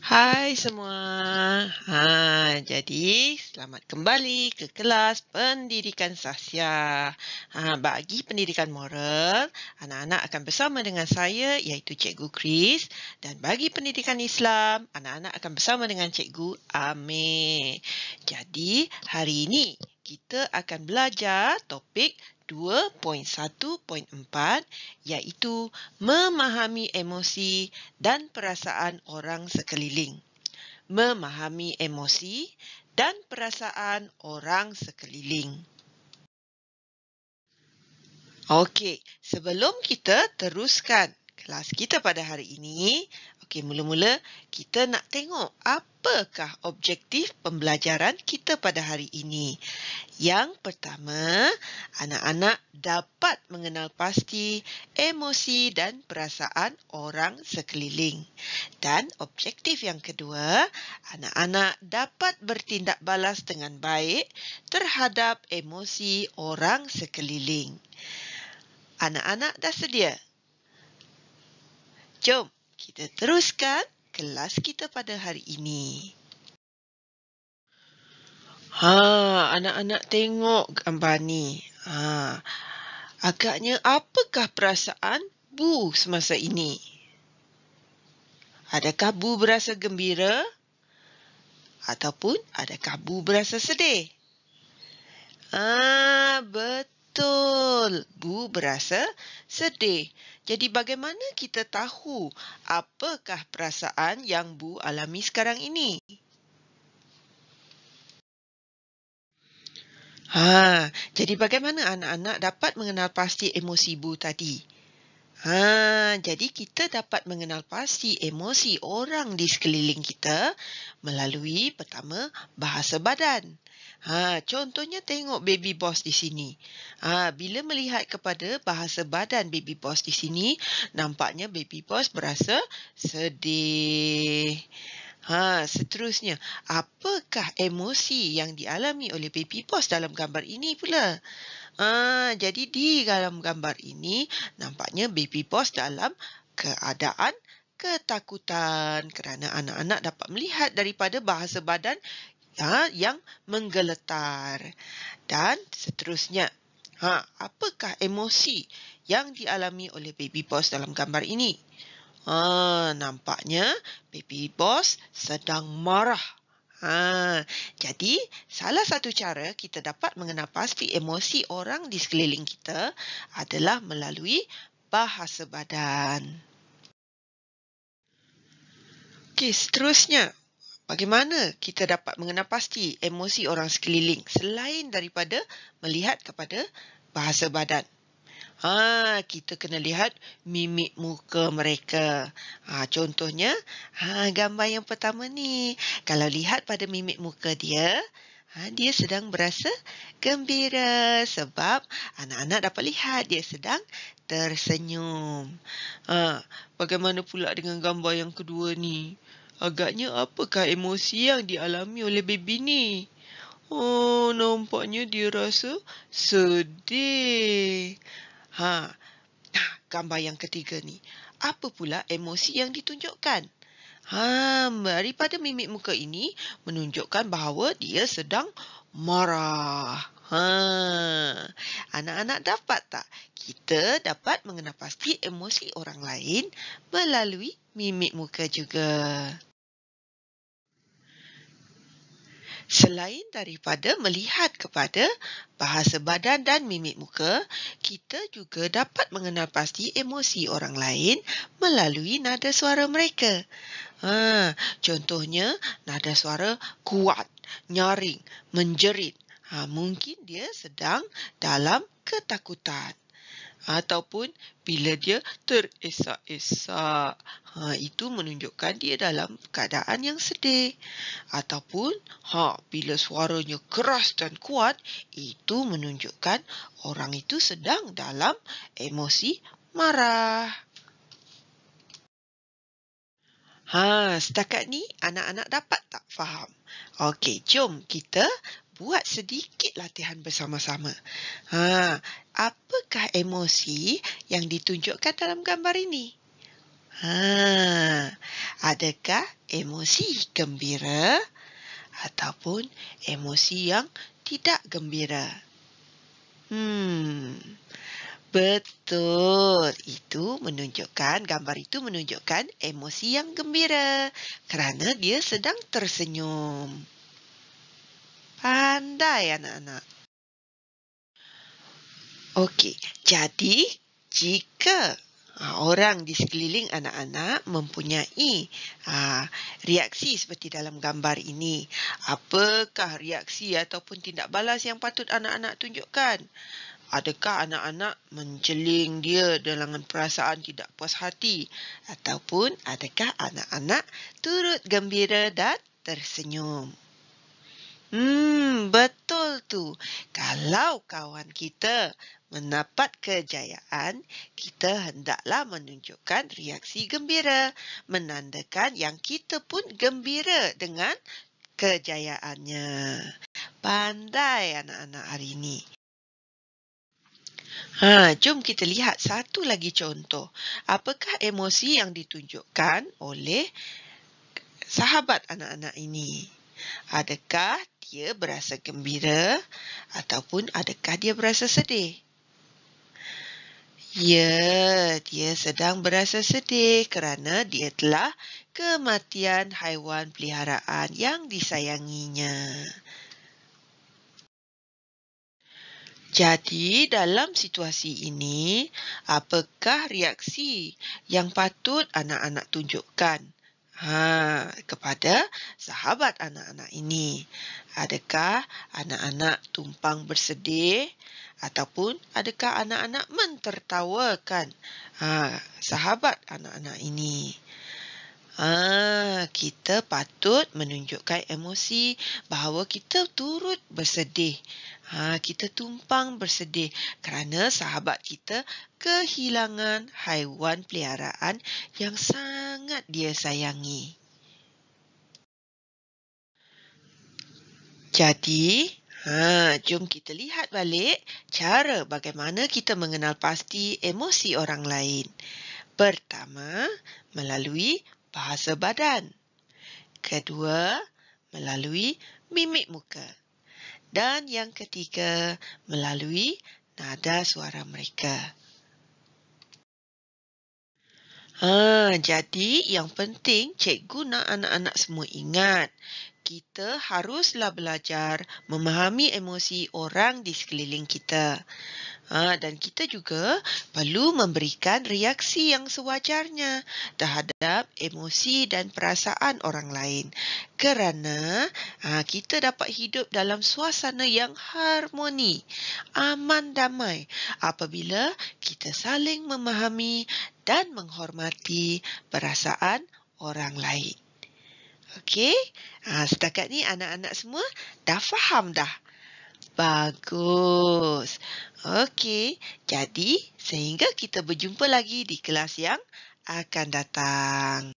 Hai semua. Jadi selamat kembali ke kelas pendidikan sahsia. Bagi pendidikan moral, anak-anak akan bersama dengan saya iaitu Cikgu Chris, dan bagi pendidikan Islam, anak-anak akan bersama dengan Cikgu Amir. Jadi hari ini kita akan belajar topik 2.1.4 iaitu memahami emosi dan perasaan orang sekeliling. Memahami emosi dan perasaan orang sekeliling. Okey, sebelum kita teruskan kelas kita pada hari ini, mula-mula kita nak tengok apakah objektif pembelajaran kita pada hari ini. Yang pertama, anak-anak dapat mengenal pasti emosi dan perasaan orang sekeliling. Dan objektif yang kedua, anak-anak dapat bertindak balas dengan baik terhadap emosi orang sekeliling. Anak-anak dah sedia? Jom kita teruskan kelas kita pada hari ini. Anak-anak tengok gambar ni. Agaknya apakah perasaan Bu semasa ini? Adakah Bu berasa gembira? Ataupun adakah Bu berasa sedih? Betul. Bu berasa sedih. Jadi bagaimana kita tahu apakah perasaan yang Bu alami sekarang ini? Jadi bagaimana anak-anak dapat mengenal pasti emosi Bu tadi? Jadi kita dapat mengenal pasti emosi orang di sekeliling kita melalui pertama bahasa badan. Contohnya tengok baby boss di sini. Bila melihat kepada bahasa badan baby boss di sini, nampaknya baby boss berasa sedih. Seterusnya, apakah emosi yang dialami oleh baby boss dalam gambar ini pula? Jadi di dalam gambar ini, nampaknya baby boss dalam keadaan ketakutan kerana anak-anak dapat melihat daripada bahasa badan yang menggeletar. Dan seterusnya, apakah emosi yang dialami oleh baby boss dalam gambar ini? Nampaknya baby boss sedang marah. Jadi, salah satu cara kita dapat mengenal pasti emosi orang di sekeliling kita adalah melalui bahasa badan. Okey, seterusnya, bagaimana kita dapat mengenal pasti emosi orang sekeliling selain daripada melihat kepada bahasa badan? Kita kena lihat mimik muka mereka. Contohnya, gambar yang pertama ni. Kalau lihat pada mimik muka dia, dia sedang berasa gembira sebab anak-anak dapat lihat dia sedang tersenyum. Bagaimana pula dengan gambar yang kedua ni? Agaknya apakah emosi yang dialami oleh baby ni? Nampaknya dia rasa sedih. Gambar yang ketiga ni. Apa pula emosi yang ditunjukkan? Daripada mimik muka ini menunjukkan bahawa dia sedang marah. Anak-anak dapat tak? Kita dapat mengenal pasti emosi orang lain melalui mimik muka juga. Selain daripada melihat kepada bahasa badan dan mimik muka, kita juga dapat mengenal pasti emosi orang lain melalui nada suara mereka. Contohnya, nada suara kuat, nyaring, menjerit. Mungkin dia sedang dalam ketakutan. Ataupun bila dia teresak-esak. Itu menunjukkan dia dalam keadaan yang sedih. Ataupun bila suaranya keras dan kuat, itu menunjukkan orang itu sedang dalam emosi marah. Setakat ni anak-anak dapat tak faham? Okey, jom kita buat sedikit latihan bersama-sama. Apakah emosi yang ditunjukkan dalam gambar ini? Adakah emosi gembira ataupun emosi yang tidak gembira? Betul. Gambar itu menunjukkan emosi yang gembira kerana dia sedang tersenyum. Pandai anak-anak. Okey, jadi jika orang di sekeliling anak-anak mempunyai reaksi seperti dalam gambar ini, apakah reaksi ataupun tindak balas yang patut anak-anak tunjukkan? Adakah anak-anak menjeling dia dengan perasaan tidak puas hati? Ataupun adakah anak-anak turut gembira dan tersenyum? Betul tu. Kalau kawan kita mendapat kejayaan, kita hendaklah menunjukkan reaksi gembira, menandakan yang kita pun gembira dengan kejayaannya. Pandai anak-anak hari ini. Jom kita lihat satu lagi contoh. Apakah emosi yang ditunjukkan oleh sahabat anak-anak ini? Adakah dia berasa gembira ataupun adakah dia berasa sedih? Ya, dia sedang berasa sedih kerana dia telah kematian haiwan peliharaan yang disayanginya. Jadi, dalam situasi ini, apakah reaksi yang patut anak-anak tunjukkan kepada sahabat anak-anak ini? Adakah anak-anak tumpang bersedih ataupun adakah anak-anak mentertawakan sahabat anak-anak ini? Kita patut menunjukkan emosi bahawa kita turut bersedih. Kita tumpang bersedih kerana sahabat kita kehilangan haiwan peliharaan yang sangat dia sayangi. Jadi, jom kita lihat balik cara bagaimana kita mengenal pasti emosi orang lain. Pertama, melalui bahasa badan. Kedua, melalui mimik muka. Dan yang ketiga, melalui nada suara mereka. Jadi yang penting cikgu nak anak-anak semua ingat, kita haruslah belajar memahami emosi orang di sekeliling kita. Dan kita juga perlu memberikan reaksi yang sewajarnya terhadap emosi dan perasaan orang lain. Kerana kita dapat hidup dalam suasana yang harmoni, aman damai apabila kita saling memahami dan menghormati perasaan orang lain. Okey, setakat ni anak-anak semua dah faham dah? Bagus. Okey, jadi sehingga kita berjumpa lagi di kelas yang akan datang.